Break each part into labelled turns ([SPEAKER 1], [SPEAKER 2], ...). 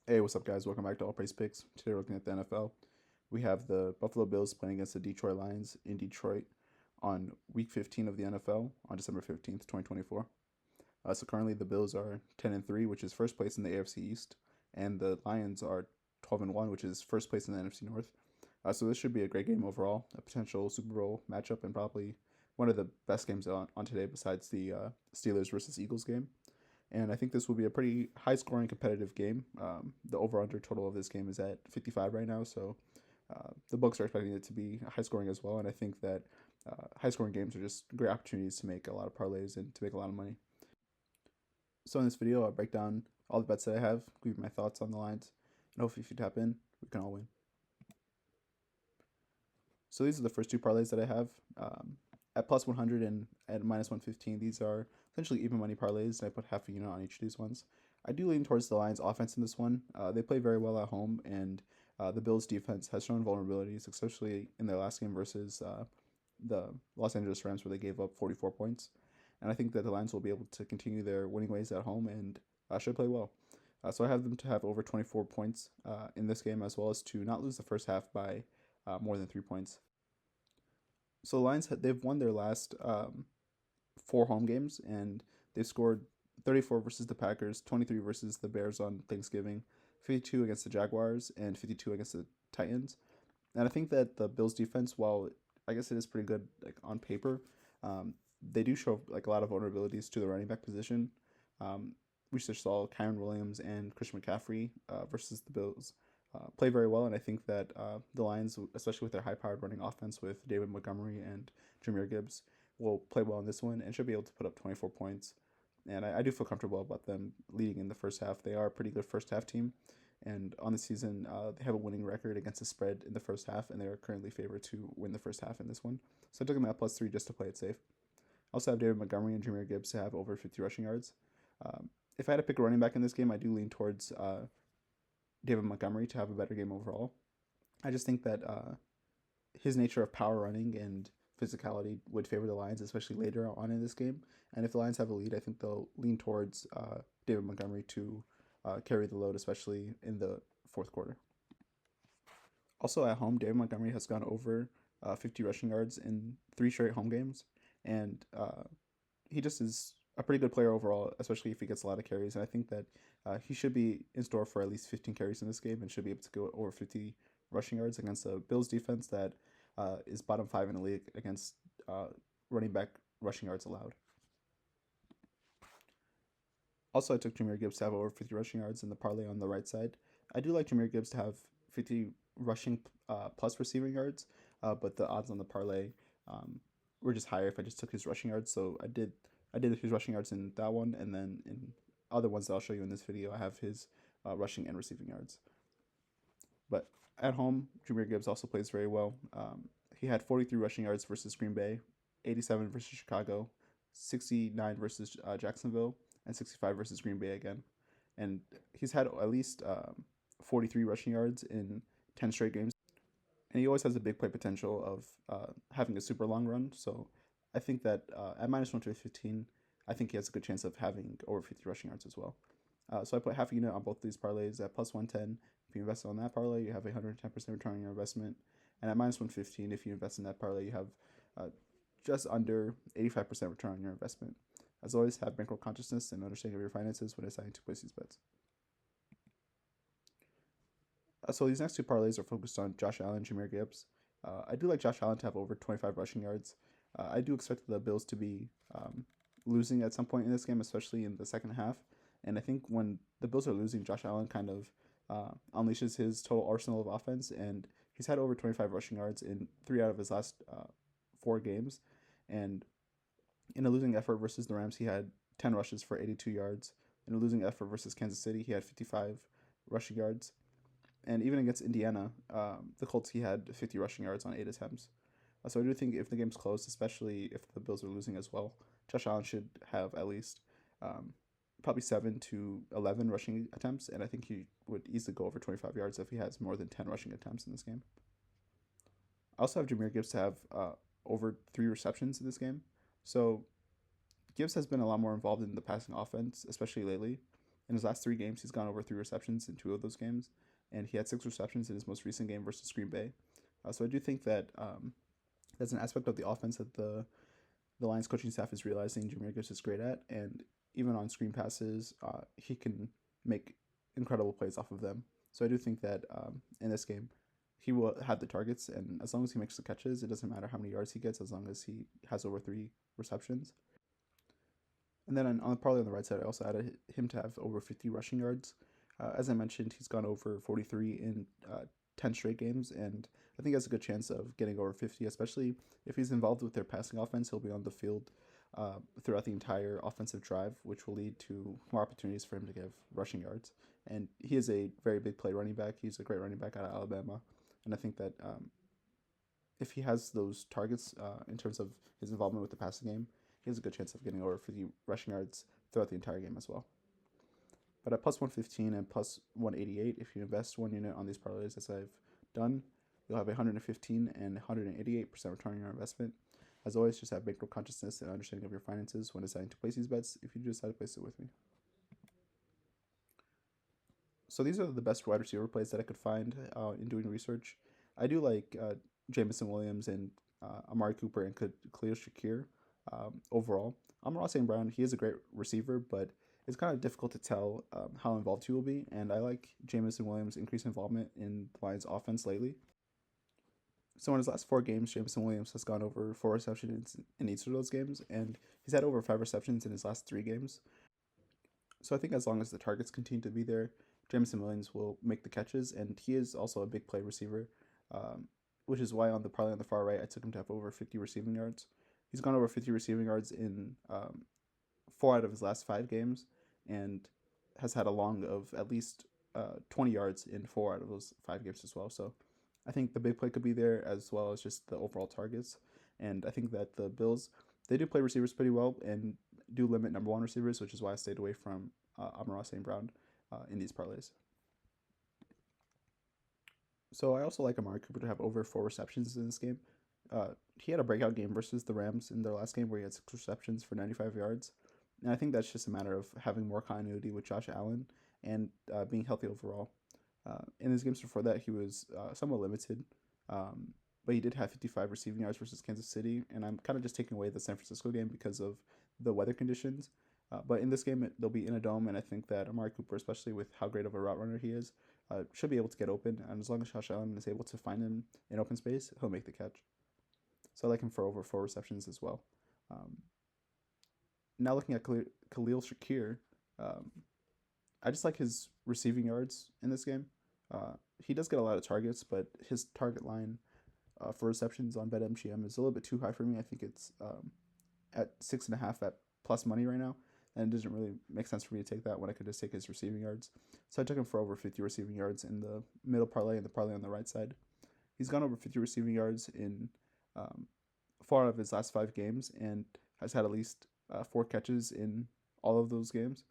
[SPEAKER 1] Hey, what's up, guys? Welcome back to All Praise Picks. Today we're looking at the NFL. We have the Buffalo Bills playing against the Detroit Lions in Detroit on Week 15 of the NFL on December 15th, 2024. So currently the Bills are 10-3, which is first place in the AFC East, and the Lions are 12-1, which is first place in the NFC North. So this should be a great game overall, a potential Super Bowl matchup, and probably one of the best games on today besides the Steelers versus Eagles game. And I think this will be a pretty high scoring competitive game. The over under total of this game is at 55 right now, so the books are expecting it to be high scoring as well. And I think that high scoring games are just great opportunities to make a lot of parlays and to make a lot of money. So in this video, I'll break down all the bets that I have, give you my thoughts on the lines, and hopefully if you tap in, we can all win. So these are the first two parlays that I have. At plus 100 and at minus 115, these are essentially even money parlays, and I put half a unit on each of these ones. I do lean towards the Lions offense in this one. They play very well at home, and the Bills defense has shown vulnerabilities, especially in their last game versus the Los Angeles Rams, where they gave up 44 points. And I think that the Lions will be able to continue their winning ways at home and should play well. So I have them to have over 24 points in this game, as well as to not lose the first half by more than 3 points. So the Lions they've won their last four home games, and they've scored 34 versus the Packers, 23 versus the Bears on Thanksgiving, 52 against the Jaguars, and 52 against the Titans. And I think that the Bills defense, while I guess it is pretty good like on paper, they do show like a lot of vulnerabilities to the running back position. We just saw Kyron Williams and Christian McCaffrey versus the Bills play very well, and I think that the Lions, especially with their high-powered running offense with David Montgomery and Jahmyr Gibbs, will play well in this one and should be able to put up 24 points. And I do feel comfortable about them leading in the first half. They are a pretty good first half team, and on the season, they have a winning record against the spread in the first half, and they are currently favored to win the first half in this one. So I took them at +3 just to play it safe. I also have David Montgomery and Jahmyr Gibbs to have over 50 rushing yards. If I had to pick a running back in this game, I do lean towards David Montgomery to have a better game overall. I just think that his nature of power running and physicality would favor the Lions, especially later on in this game. And if the Lions have a lead, I think they'll lean towards David Montgomery to carry the load, especially in the fourth quarter. Also at home, David Montgomery has gone over 50 rushing yards in 3 straight home games, and he just is a pretty good player overall, especially if he gets a lot of carries. And I think that he should be in store for at least 15 carries in this game and should be able to go over 50 rushing yards against a Bills defense that is bottom 5 in the league against running back rushing yards allowed. Also, I took Jahmyr Gibbs to have over 50 rushing yards in the parlay on the right side. I do like Jahmyr Gibbs to have 50 rushing plus receiving yards, but the odds on the parlay were just higher if I just took his rushing yards. So I did his rushing yards in that one, and then in other ones that I'll show you in this video, I have his rushing and receiving yards. But at home, Jahmyr Gibbs also plays very well. He had 43 rushing yards versus Green Bay, 87 versus Chicago, 69 versus Jacksonville, and 65 versus Green Bay again. And he's had at least 43 rushing yards in 10 straight games. And he always has a big play potential of having a super long run. So I think that at minus 115, I think he has a good chance of having over 50 rushing yards as well. So I put half a unit on both these parlays at plus 110. If you invest on that parlay, you have a 110% return on your investment. And at minus 115, if you invest in that parlay, you have just under 85% return on your investment. As always, have bankroll consciousness and understanding of your finances when deciding to place these bets. So these next two parlays are focused on Josh Allen and Jahmyr Gibbs. I do like Josh Allen to have over 25 rushing yards. I do expect the Bills to be losing at some point in this game, especially in the second half. And I think when the Bills are losing, Josh Allen kind of unleashes his total arsenal of offense, and he's had over 25 rushing yards in 3 out of his last 4 games. And in a losing effort versus the Rams, he had 10 rushes for 82 yards. In a losing effort versus Kansas City, he had 55 rushing yards. And even against Indiana, the Colts, he had 50 rushing yards on 8 attempts. So I do think if the game's close, especially if the Bills are losing as well, Josh Allen should have at least probably 7 to 11 rushing attempts, and I think he would easily go over 25 yards if he has more than 10 rushing attempts in this game. I also have Jahmyr Gibbs to have over 3 receptions in this game. So Gibbs has been a lot more involved in the passing offense, especially lately. In his last 3 games, he's gone over 3 receptions in 2 of those games, and he had 6 receptions in his most recent game versus Green Bay. So I do think that that's an aspect of the offense that the Lions coaching staff is realizing Jahmyr Gibbs is great at, and even on screen passes, he can make incredible plays off of them. So I do think that in this game, he will have the targets, and as long as he makes the catches, it doesn't matter how many yards he gets, as long as he has over 3 receptions. And then probably on the right side, I also added him to have over 50 rushing yards. As I mentioned, he's gone over 43 in 10 straight games, and I think he has a good chance of getting over 50, especially if he's involved with their passing offense. He'll be on the field throughout the entire offensive drive, which will lead to more opportunities for him to give rushing yards. And he is a very big play running back. He's a great running back out of Alabama, and I think that if he has those targets in terms of his involvement with the passing game, he has a good chance of getting over 50 rushing yards throughout the entire game as well. But at plus 115 and plus 188, if you invest 1 unit on these parlays as I've done, you'll have 115 and 188% return on your investment. As always, just have bankroll consciousness and understanding of your finances when deciding to place these bets if you decide to place it with me. So these are the best wide receiver plays that I could find in doing research. I do like Jameson Williams and Amari Cooper and Khalil Shakir overall. Amon-Ra St. Brown, he is a great receiver, but it's kind of difficult to tell how involved he will be. And I like Jameson Williams' increased involvement in the Lions' offense lately. So in his last 4 games, Jameson Williams has gone over 4 receptions in each of those games, and he's had over 5 receptions in his last 3 games. So I think as long as the targets continue to be there, Jameson Williams will make the catches, and he is also a big play receiver, which is why on the parlay on the far right, I took him to have over 50 receiving yards. He's gone over 50 receiving yards in 4 out of his last 5 games, and has had a long of at least 20 yards in 4 out of those 5 games as well. So I think the big play could be there, as well as just the overall targets. And I think that the Bills, they do play receivers pretty well and do limit number 1 receivers, which is why I stayed away from Amon-Ra St. Brown in these parlays. So I also like Amari Cooper to have over 4 receptions in this game. He had a breakout game versus the Rams in their last game where he had 6 receptions for 95 yards. And I think that's just a matter of having more continuity with Josh Allen and being healthy overall. In his games before that, he was somewhat limited, but he did have 55 receiving yards versus Kansas City. And I'm kind of just taking away the San Francisco game because of the weather conditions. But in this game, they'll be in a dome, and I think that Amari Cooper, especially with how great of a route runner he is, should be able to get open. And as long as Josh Allen is able to find him in open space, he'll make the catch. So I like him for over 4 receptions as well. Now looking at Khalil Shakir, I just like his receiving yards in this game. He does get a lot of targets, but his target line for receptions on BetMGM is a little bit too high for me. I think it's at 6.5 at plus money right now, and it doesn't really make sense for me to take that when I could just take his receiving yards. So I took him for over 50 receiving yards in the middle parlay and the parlay on the right side. He's gone over 50 receiving yards in 4 out of his last 5 games and has had at least 4 catches in all of those games.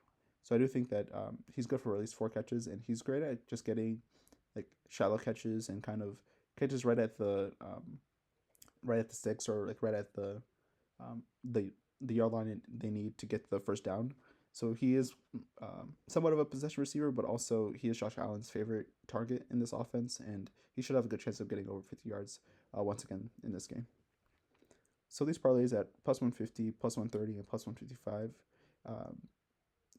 [SPEAKER 1] So I do think that he's good for at least 4 catches, and he's great at just getting like shallow catches and kind of catches right at the sticks, or like right at the yard line they need to get the first down. So he is somewhat of a possession receiver, but also he is Josh Allen's favorite target in this offense, and he should have a good chance of getting over 50 yards once again in this game. So these parlays at plus 150, plus 130, and plus 155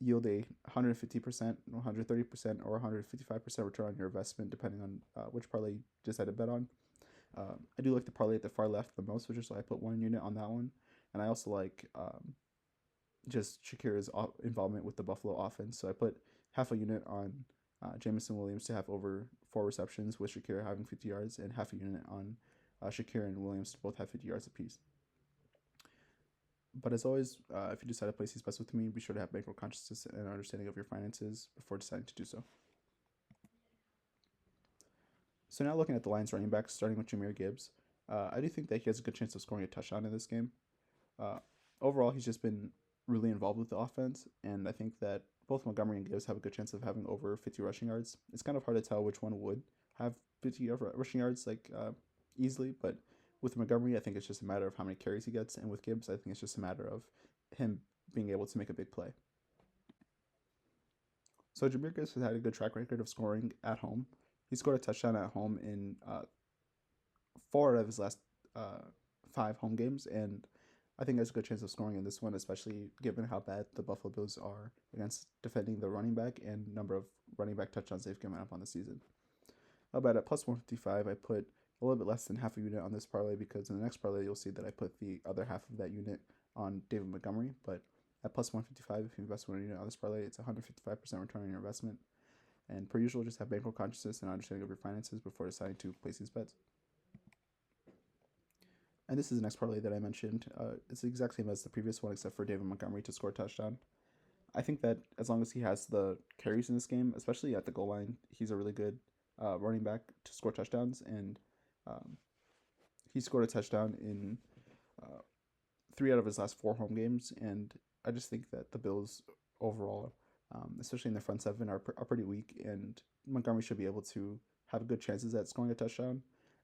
[SPEAKER 1] yield a 150%, 130%, or 155% return on your investment, depending on which parlay you decide to bet on. I do like the parlay at the far left the most, which is why I put 1 unit on that one. And I also like just Shakir's involvement with the Buffalo offense. So I put half a unit on Jameson Williams to have over 4 receptions, with Shakir having 50 yards, and half a unit on Shakir and Williams to both have 50 yards apiece. But as always, if you decide to place these bets with me, be sure to have bankroll consciousness and understanding of your finances before deciding to do so. So now looking at the Lions running backs, starting with Jahmyr Gibbs, I do think that he has a good chance of scoring a touchdown in this game. Overall, he's just been really involved with the offense, and I think that both Montgomery and Gibbs have a good chance of having over 50 rushing yards. It's kind of hard to tell which one would have 50 rushing yards easily, but with Montgomery, I think it's just a matter of how many carries he gets, and with Gibbs, I think it's just a matter of him being able to make a big play. So Jameer Gibbs has had a good track record of scoring at home. He scored a touchdown at home in 4 out of his last 5 home games, and I think there's a good chance of scoring in this one, especially given how bad the Buffalo Bills are against defending the running back and number of running back touchdowns they've given up on the season. But at plus 155, I put a little bit less than half a unit on this parlay because in the next parlay, you'll see that I put the other half of that unit on David Montgomery. But at plus 155, if you invest 1 unit on this parlay, it's 155% return on your investment. And per usual, just have bankroll consciousness and understanding of your finances before deciding to place these bets. And this is the next parlay that I mentioned. It's the exact same as the previous one, except for David Montgomery to score a touchdown. I think that as long as he has the carries in this game, especially at the goal line, he's a really good running back to score touchdowns. And he scored a touchdown in 3 out of his last 4 home games. And I just think that the Bills overall, especially in the front seven, are pretty weak. And Montgomery should be able to have good chances at scoring a touchdown.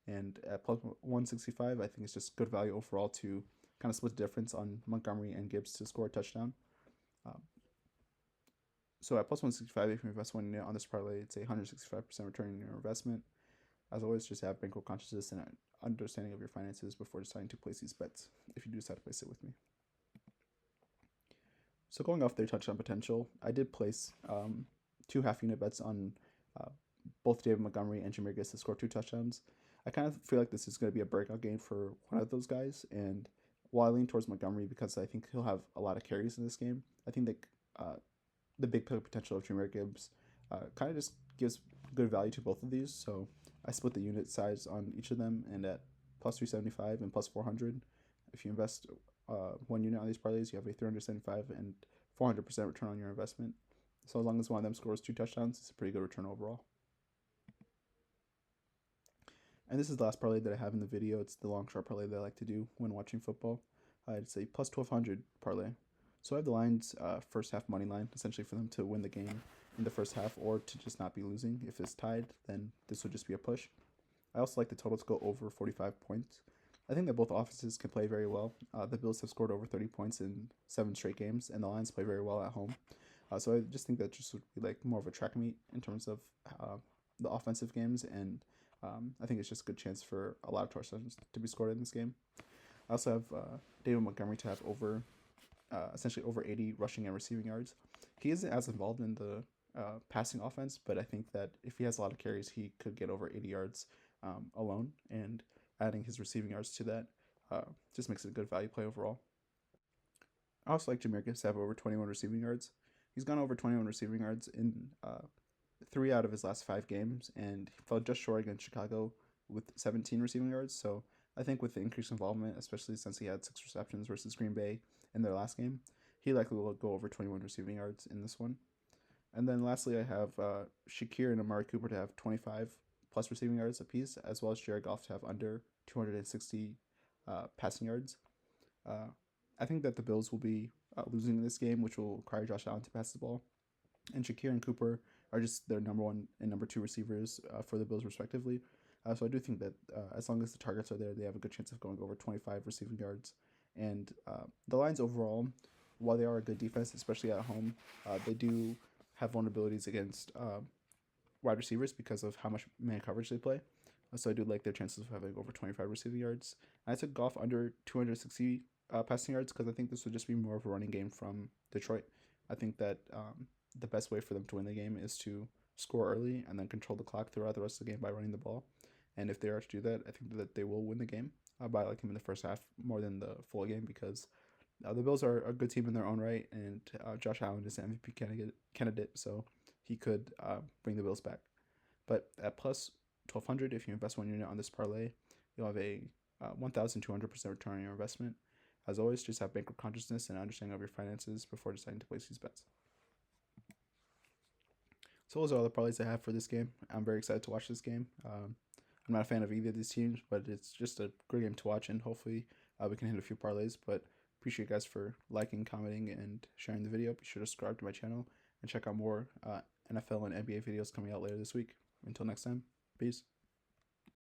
[SPEAKER 1] And at plus 165, I think it's just good value overall to kind of split the difference on Montgomery and Gibbs to score a touchdown. So at plus 165, if you invest 1 unit on this parlay, it's a 165% return on your investment. As always, just have bankroll consciousness and an understanding of your finances before deciding to place these bets, if you do decide to place it with me. So going off their touchdown potential, I did place 2 half-unit bets on both David Montgomery and Jameer Gibbs to score 2 touchdowns. I kind of feel like this is going to be a breakout game for one of those guys, and while I lean towards Montgomery because I think he'll have a lot of carries in this game, I think that the big potential of Jameer Gibbs kind of just gives good value to both of these. So I split the unit size on each of them, and at plus 375 and plus 400, if you invest 1 unit on these parlays, you have a 375 and 400% return on your investment. So as long as one of them scores 2 touchdowns, it's a pretty good return overall. And this is the last parlay that I have in the video. It's the long short parlay that I like to do when watching football. It's a plus 1200 parlay. So I have the Lions first half money line, essentially for them to win the game in the first half or to just not be losing. If it's tied, then this would just be a push. I also like the total to go over 45 points. I think that both offenses can play very well. The Bills have scored over 30 points in 7 straight games, and the Lions play very well at home. So I just think that just would be like more of a track meet in terms of the offensive games, and I think it's just a good chance for a lot of touchdowns to be scored in this game. I also have David Montgomery to have essentially over 80 rushing and receiving yards. He isn't as involved in the passing offense, but I think that if he has a lot of carries, he could get over 80 yards alone, and adding his receiving yards to that just makes it a good value play overall. I also like Jameer Gibbs to have over 21 receiving yards. He's gone over 21 receiving yards in 3 out of his last 5 games, and he fell just short against Chicago with 17 receiving yards. So I think with the increased involvement, especially since he had 6 receptions versus Green Bay in their last game, he likely will go over 21 receiving yards in this one. And then lastly, I have Shakir and Amari Cooper to have 25 plus receiving yards apiece, as well as Jared Goff to have under 260 passing yards. I think that the Bills will be losing this game, which will require Josh Allen to pass the ball. And Shakir and Cooper are just their number 1 and number 2 receivers for the Bills, respectively. So I do think that as long as the targets are there, they have a good chance of going over 25 receiving yards. And the Lions overall, while they are a good defense, especially at home, they do have vulnerabilities against wide receivers because of how much man coverage they play. So I do like their chances of having over 25 receiving yards. And I took Goff under 260 passing yards because I think this would just be more of a running game from Detroit. I think that the best way for them to win the game is to score early and then control the clock throughout the rest of the game by running the ball. And if they are to do that, I think that they will win the game. But I like him in the first half more than the full game because the Bills are a good team in their own right, and Josh Allen is an MVP candidate, so he could bring the Bills back. But at plus 1200, if you invest 1 unit on this parlay, you'll have a 1,200% return on your investment. As always, just have bankroll consciousness and understanding of your finances before deciding to place these bets. So those are all the parlays I have for this game. I'm very excited to watch this game. I'm not a fan of either of these teams, but it's just a great game to watch, and hopefully we can hit a few parlays. But appreciate you guys for liking, commenting, and sharing the video. Be sure to subscribe to my channel and check out more NFL and NBA videos coming out later this week. Until next time, peace.